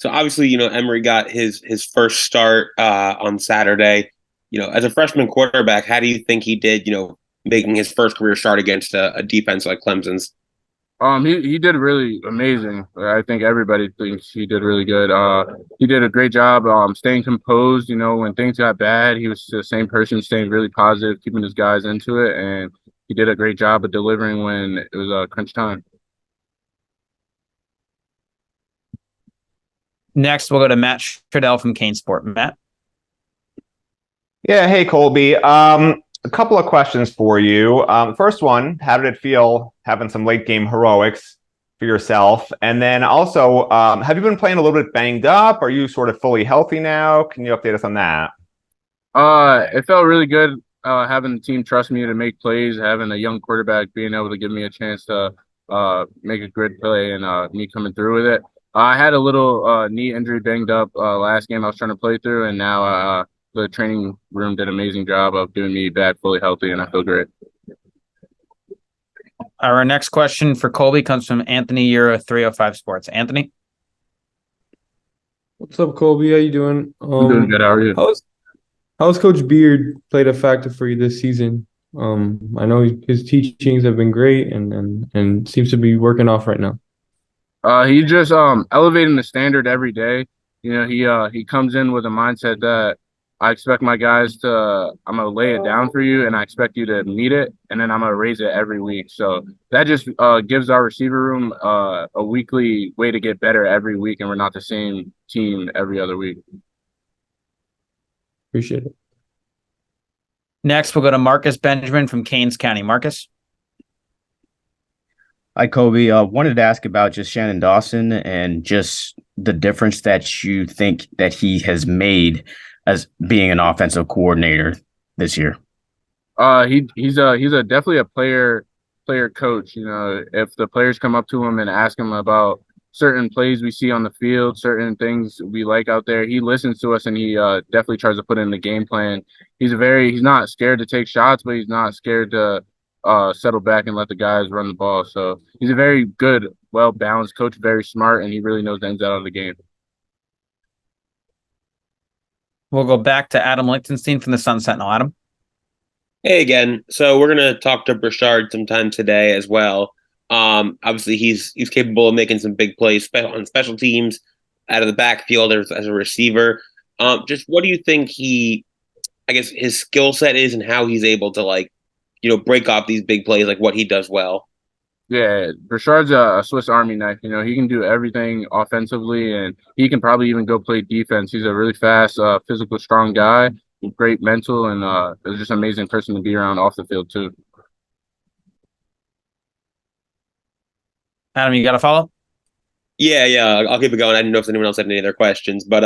So obviously, Emery got his first start on Saturday. As a freshman quarterback, how do you think he did? Making his first career start against a defense like Clemson's. He did really amazing. I think everybody thinks he did really good. He did a great job staying composed. When things got bad, he was the same person, staying really positive, keeping his guys into it, and he did a great job of delivering when it was crunch time. Next, we'll go to Matt Trudell from Kane Sport. Matt. Yeah, hey Colby. A couple of questions for you. First one, how did it feel having some late game heroics for yourself? And then also, have you been playing a little bit banged up? Are you sort of fully healthy now? Can you update us on that? It felt really good having the team trust me to make plays, having a young quarterback being able to give me a chance to make a good play and me coming through with it. I had a little knee injury banged up last game I was trying to play through, and now the training room did an amazing job of doing me back fully healthy, and I feel great. Our next question for Colby comes from Anthony Euro 305 Sports. Anthony? What's up, Colby? How you doing? I'm doing good. How are you? How's Coach Beard played a factor for you this season? I know his teachings have been great and seems to be working off right now. He just elevating the standard every day. He comes in with a mindset that I expect my guys I'm gonna lay it down for you, and I expect you to meet it, and then I'm gonna raise it every week. So that just gives our receiver room a weekly way to get better every week, and we're not the same team every other week. Appreciate it. Next, we'll go to Marcus Benjamin from Keynes County. Marcus? Hi, Colby. Wanted to ask about just Shannon Dawson and just the difference that you think that he has made as being an offensive coordinator this year. He's definitely a player coach. If the players come up to him and ask him about certain plays we see on the field, certain things we like out there, he listens to us, and he definitely tries to put in the game plan. He's not scared to take shots, but he's not scared to settle back and let the guys run the ball. So he's a very good, well-balanced coach, very smart, and he really knows the ins and outs of the game. We'll go back to Adam Lichtenstein from the Sun Sentinel. Adam? Hey again. So we're gonna talk to Brashard sometime today as well. Obviously he's capable of making some big plays on special teams, out of the backfield as a receiver. Just what do you think his skill set is, and how he's able to break off these big plays, like what he does well? Yeah, Brashard's a Swiss Army knife. He can do everything offensively, and he can probably even go play defense. He's a really fast, physical, strong guy, great mental, and is just an amazing person to be around off the field too. Adam, you got to follow? Yeah, I'll keep it going. I didn't know if anyone else had any other questions, but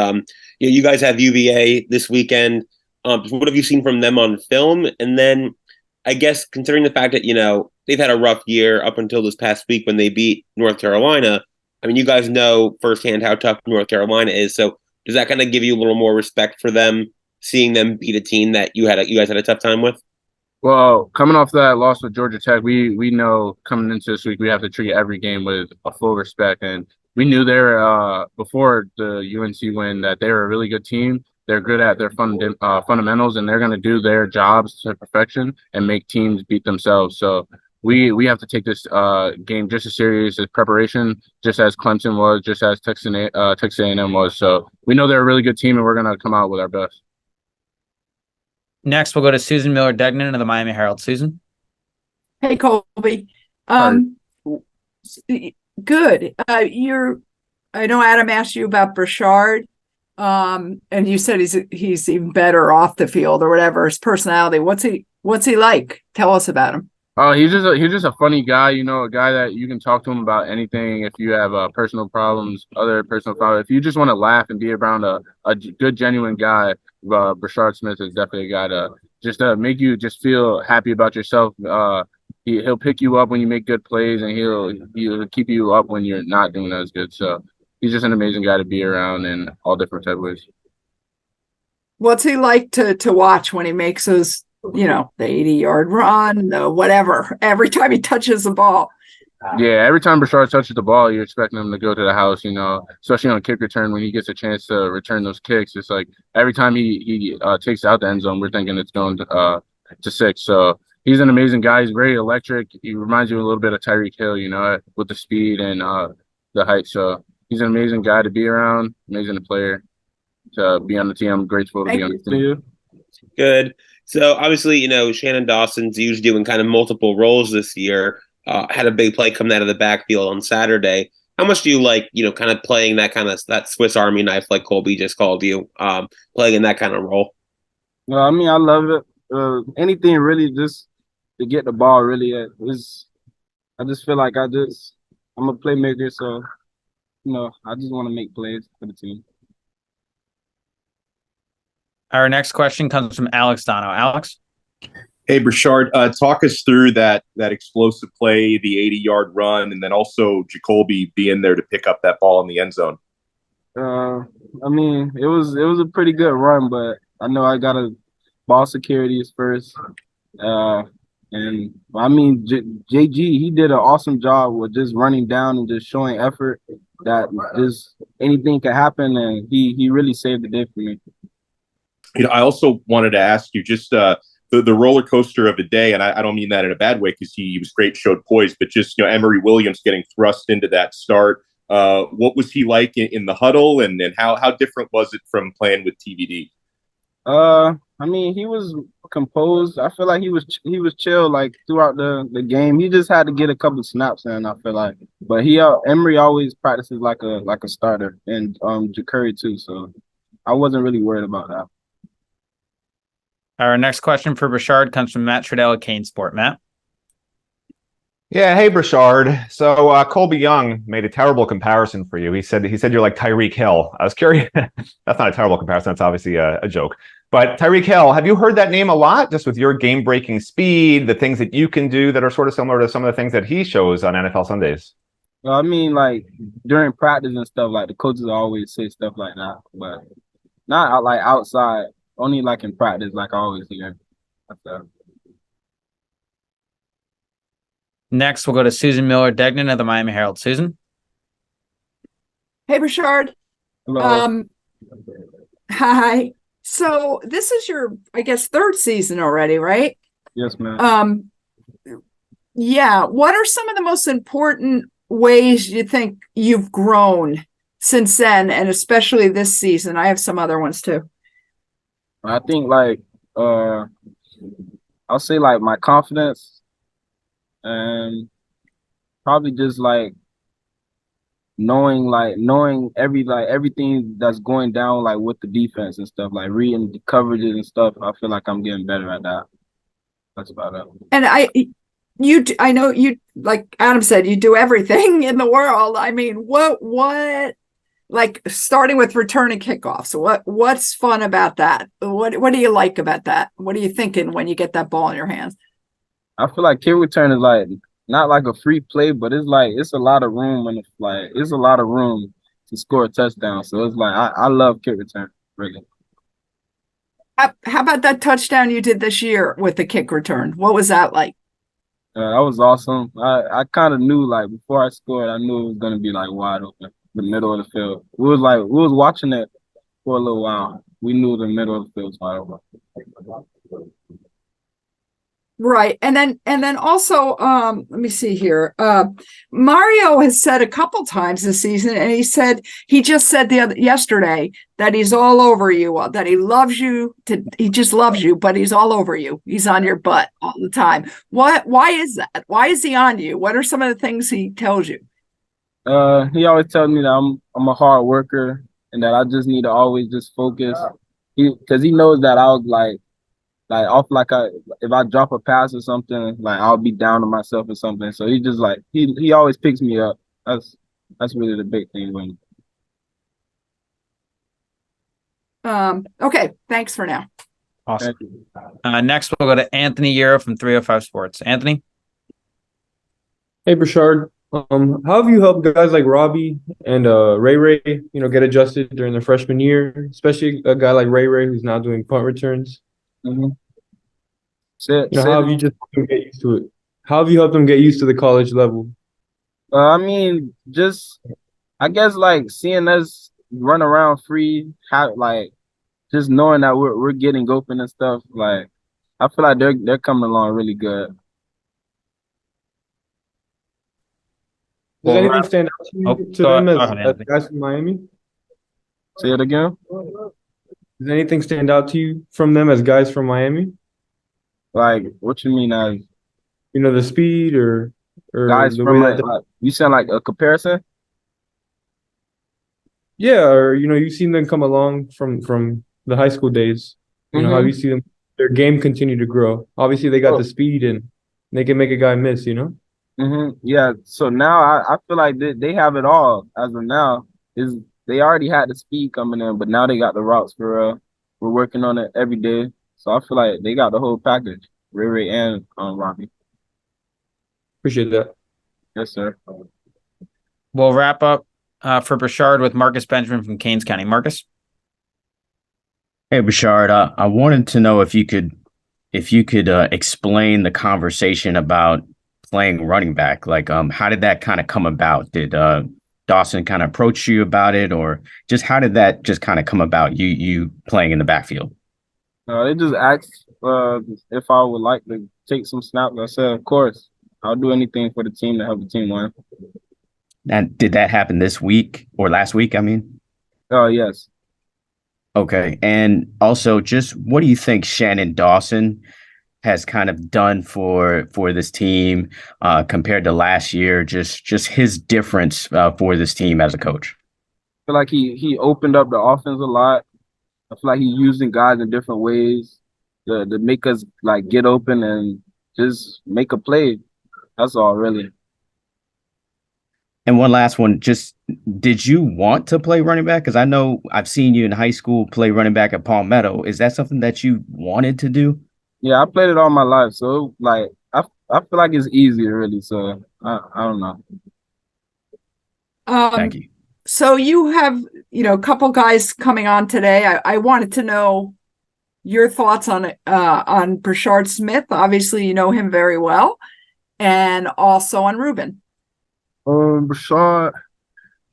you guys have UVA this weekend. What have you seen from them on film? And then, I guess, considering the fact that they've had a rough year up until this past week when they beat North Carolina. I mean, you guys know firsthand how tough North Carolina is. So does that kind of give you a little more respect for them, seeing them beat a team that you guys had a tough time with? Well, coming off that loss with Georgia Tech, we know coming into this week we have to treat every game with a full respect, and we knew before the UNC win that they were a really good team. They're good at their fundamentals, and they're going to do their jobs to perfection and make teams beat themselves. So we have to take this game just as serious as preparation, just as Clemson was, just as Texas A&M was. So we know they're a really good team, and we're going to come out with our best. Next, we'll go to Susan Miller-Degnan of the Miami Herald. Susan? Hey, Colby. Good. I know Adam asked you about Brashard, and you said he's even better off the field or whatever, his personality. What's he like? Tell us about him. He's just a funny guy, a guy that you can talk to him about anything. If you have personal problems, other personal problems, if you just want to laugh and be around a good, genuine guy, Brashard Smith is definitely a guy to make you just feel happy about yourself. He'll pick you up when you make good plays, and he'll keep you up when you're not doing as good. So he's just an amazing guy to be around in all different type of ways. What's he like to watch when he makes those, the 80-yard run, the whatever, every time he touches the ball? Yeah, every time Brashard touches the ball, you're expecting him to go to the house, especially on a kick return when he gets a chance to return those kicks. It's like every time he takes out the end zone, we're thinking it's going to 6. So he's an amazing guy. He's very electric. He reminds you a little bit of Tyreek Hill, with the speed and the height. So he's an amazing guy to be around, amazing player to be on the team. I'm grateful to be on the team. Good. So obviously, Shannon Dawson's used doing kind of multiple roles this year. Had a big play coming out of the backfield on Saturday. How much do you like, kind of playing that Swiss Army knife, like Colbie just called you, playing in that kind of role? Well, I mean, I love it. Anything really just to get the ball really I just feel like I'm a playmaker, so I just want to make plays for the team. Our next question comes from Alex Dono. Alex? Hey, Brashard, talk us through that explosive play, the 80-yard run, and then also Jacoby being there to pick up that ball in the end zone. I mean, it was a pretty good run, but I know I got to ball security is first. And I mean, JG, he did an awesome job with just running down and just showing effort that just anything could happen, and he really saved the day for me. I also wanted to ask you just the roller coaster of the day, and I don't mean that in a bad way because he was great, showed poise, but just Emory Williams getting thrust into that start. What was he like in the huddle, and how different was it from playing with TVD? I mean, he was composed. I feel like he was chill like throughout the game. He just had to get a couple of snaps in, I feel like. But Emory always practices like a starter, and Jacurry too. So I wasn't really worried about that. Our next question for Brashard comes from Matt Trudell at Kane Sport. Matt? Yeah, hey Brashard. So Colbie Young made a terrible comparison for you. He said you're like Tyreek Hill. I was curious. That's not a terrible comparison. That's obviously a joke. But Tyreek Hill, have you heard that name a lot? Just with your game-breaking speed, the things that you can do that are sort of similar to some of the things that he shows on NFL Sundays. Well, I mean, like during practice and stuff, like the coaches always say stuff like that, but not like outside. Only like in practice, like I always hear. Next, we'll go to Susan Miller-Degnan of the Miami Herald. Susan? Hey, Brashard. Hello. Hi. So this is your, I guess, third season already, right? Yes, ma'am. Yeah. What are some of the most important ways you think you've grown since then, and especially this season? I have some other ones too. I think I'll say like my confidence, and probably just like knowing everything that's going down like with the defense and stuff, like reading the coverages and stuff. I feel like I'm getting better at that. That's about it. And I know you, like Adam said, you do everything in the world. I mean, what like starting with returning kickoffs. What's fun about that? What do you like about that? What are you thinking when you get that ball in your hands? I feel like kick return is like not like a free play, but it's a lot of room, and it's a lot of room to score a touchdown. So it's like I love kick return, really. How about that touchdown you did this year with the kick return? What was that like? That was awesome. I kind of knew, like, before I scored, I knew it was gonna be like wide open, the middle of the field. We was watching it for a little while. We knew the middle of the field was wide open. Right. And then also, let me see here. Mario has said a couple times this season, and he just said yesterday that he's all over you, that he loves you, he just loves you, but he's all over you. He's on your butt all the time. Why is that? Why is he on you? What are some of the things he tells you? He always tells me that I'm a hard worker and that I just need to always just focus. Because he knows that I was like off, if I drop a pass or something, like I'll be down on myself or something. So he just like he always picks me up. That's really the big thing when. Okay, thanks for now. Awesome. Next we'll go to Anthony Euro from 305 Sports. Anthony? Hey Brashard. How have you helped guys like Robbie and Ray, get adjusted during their freshman year, especially a guy like Ray who's now doing punt returns? Mm-hmm. How have you just helped them get used to it? How have you helped them get used to the college level? I mean, just I guess like seeing us run around free, like just knowing that we're getting open and stuff. Like I feel like they're coming along really good. Does We'll anything wrap. stand out to Oh, you to go them ahead, as Anthony. guys from Miami? Say it again. Does anything stand out to you from them as guys from Miami? Like what you mean as You know, the speed or guys the from way that like you sound like a comparison? yeah, or you've seen them come along from the high school days. How Mm-hmm. you see them their game continue to grow. Obviously they got the speed and they can make a guy miss. Mm-hmm. Yeah. So now I feel like they have it all as of now. Is they already had the speed coming in, but now they got the routes for we're working on it every day. So I feel like they got the whole package. Ray Ray and Robbie. Appreciate that. Yes, sir. We'll wrap up for Brashard with Marcus Benjamin from Canes County. Marcus? Hey, Brashard, I wanted to know if you could explain the conversation about playing running back. Like, how did that kind of come about? Did Dawson kind of approach you about it, or just how did that just kind of come about? You playing in the backfield? They just asked if I would like to take some snaps. I said, of course, I'll do anything for the team to help the team win. And did that happen this week or last week? I mean, Oh, yes. okay. And also, just what do you think Shannon Dawson has kind of done for this team compared to last year? Just his difference for this team as a coach. I feel like he opened up the offense a lot. I feel like he's using guys in different ways to make us like get open and just make a play. That's all, really. And one last one, just did you want to play running back? Because I know I've seen you in high school play running back at Palmetto. Is that something that you wanted to do? Yeah, I played it all my life, so like I feel like it's easier, really. So I don't know. Thank you. So you have, a couple guys coming on today. I wanted to know your thoughts on Brashard Smith. Obviously, you know him very well, and also on Ruben. Brashard,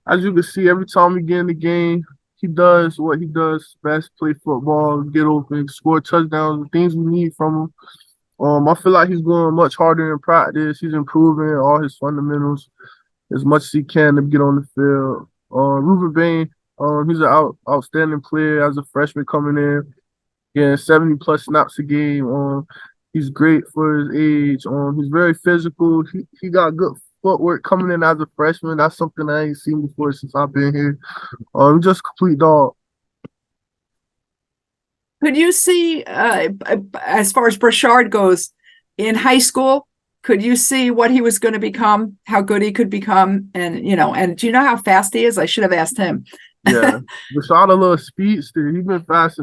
as you can see, every time we get in the game, he does what he does best: play football, get open, score touchdowns, the things we need from him. I feel like he's going much harder in practice. He's improving all his fundamentals as much as he can to get on the field. Ruben Bain, he's an outstanding player as a freshman coming in, getting 70 plus snaps a game. He's great for his age. He's very physical. He got good footwork coming in as a freshman. That's something I ain't seen before since I've been here. Just a complete dog. Could you see, as far as Brashard goes, in high school, could you see what he was going to become, how good he could become? And do you know how fast he is? I should have asked him. Yeah, Brashard a little speedster. He's been fast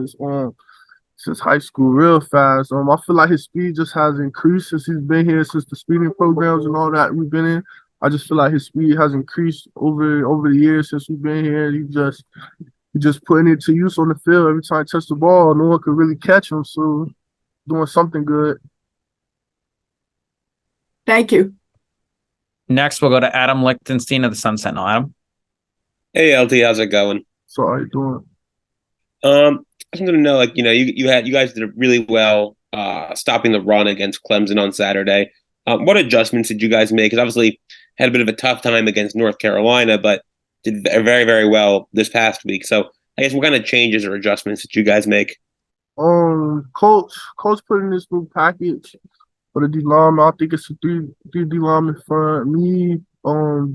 since high school, real fast. I feel like his speed just has increased since he's been here, since the speeding programs and all that we've been in. I just feel like his speed has increased over the years since we've been here. He just putting it to use on the field. Every time he touch the ball, no one could really catch him. So doing something good. Thank you. Next, we'll go to Adam Lichtenstein of the Sun Sentinel. Adam? Hey, LT, how's it going? So how you doing? I just wanted to know, you guys did really well stopping the run against Clemson on Saturday. What adjustments did you guys make? Because obviously had a bit of a tough time against North Carolina, but did very, very well this past week. So I guess what kind of changes or adjustments did you guys make? Coach put in this new package for the D lineman. I think it's a three D lineman front. Me,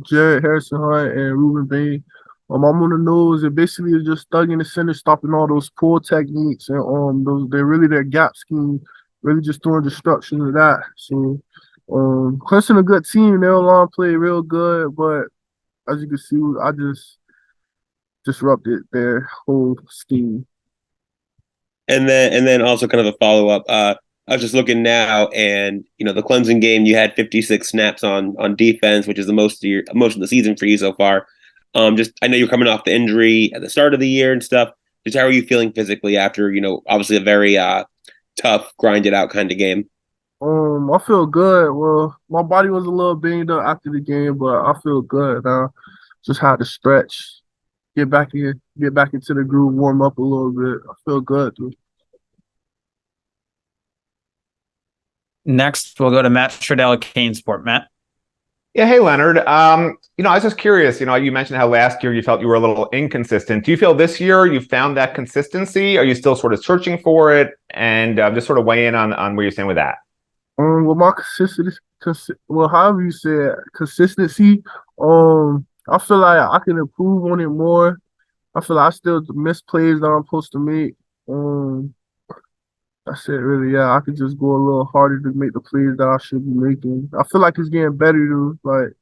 Jared Harrison Hunt and Ruben Bain. I'm on the nose, and basically it's just thugging the center, stopping all those pull techniques, and they're really their gap scheme, really just throwing destruction to that. So, Clemson a good team. Their line play real good, but as you can see, I just disrupted their whole scheme. And then also kind of a follow up. I was just looking now, and the Clemson game, you had 56 snaps on defense, which is the most of the season for you so far. I know you're coming off the injury at the start of the year and stuff. Just how are you feeling physically after, obviously a very tough, grinded out kind of game? I feel good. Well, my body was a little banged up after the game, but I feel good now. Just had to stretch, get back into the groove, warm up a little bit. I feel good, dude. Next, we'll go to Matt Stradell at Kane Sport. Matt. Yeah, hey Leonard. I was just curious. You mentioned how last year you felt you were a little inconsistent. Do you feel this year you found that consistency? Are you still sort of searching for it? And just sort of weigh in on where you stand with that. Well, my however you say it, consistency. I feel like I can improve on it more. I feel like I still miss plays that I'm supposed to make. That's it, really. Yeah, I could just go a little harder to make the plays that I should be making. I feel like it's getting better, dude. Like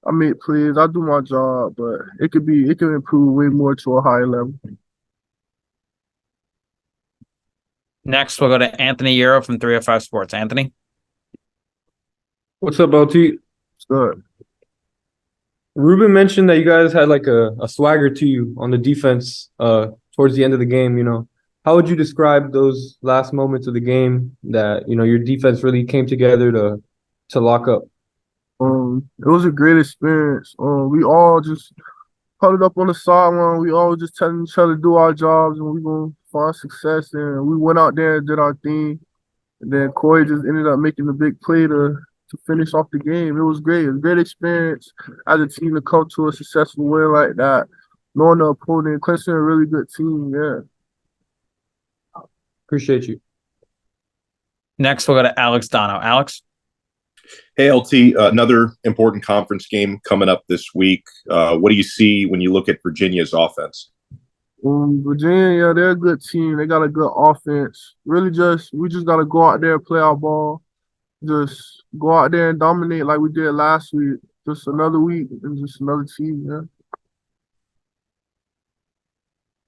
I make plays, I do my job, but it could improve way more to a higher level. Next, we'll go to Anthony Euro from 305 Sports. Anthony. What's up, LT? It's good. Ruben mentioned that you guys had like a swagger to you on the defense towards the end of the game. How would you describe those last moments of the game that, your defense really came together to lock up? It was a great experience. We all just huddled up on the sideline. We all just telling each other to do our jobs and we're gonna find success. And we went out there and did our thing. And then Corey just ended up making the big play to finish off the game. It was great. It was a great experience as a team to come to a successful win like that. Knowing the opponent, Clemson, a really good team. Yeah. Appreciate you. Next, we'll go to Alex Dono. Alex. Hey, LT, another important conference game coming up this week. What do you see when you look at Virginia's offense? Virginia, yeah, they're a good team. They got a good offense. Really, we just got to go out there and play our ball. Just go out there and dominate like we did last week. Just another week and just another team, yeah.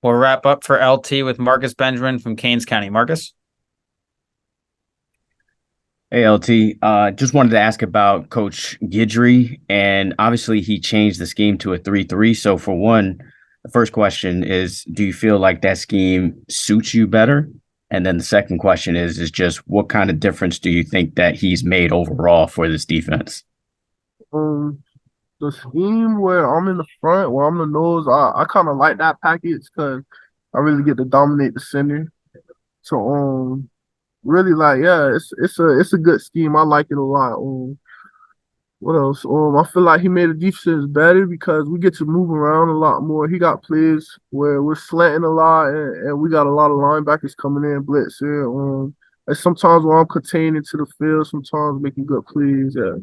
We'll wrap up for LT with Marcus Benjamin from Keynes County. Marcus? Hey, LT. Just wanted to ask about Coach Guidry, and obviously he changed the scheme to a 3-3. So for one, the first question is, do you feel like that scheme suits you better? And then the second question is just what kind of difference do you think that he's made overall for this defense? The scheme where I'm in the front, where I'm the nose, I kind of like that package because I really get to dominate the center. So really like it's a good scheme. I like it a lot. What else? I feel like he made the defense better because we get to move around a lot more. He got plays where we're slanting a lot and we got a lot of linebackers coming in blitzing. And sometimes when I'm contained into the field, sometimes making good plays. Yeah,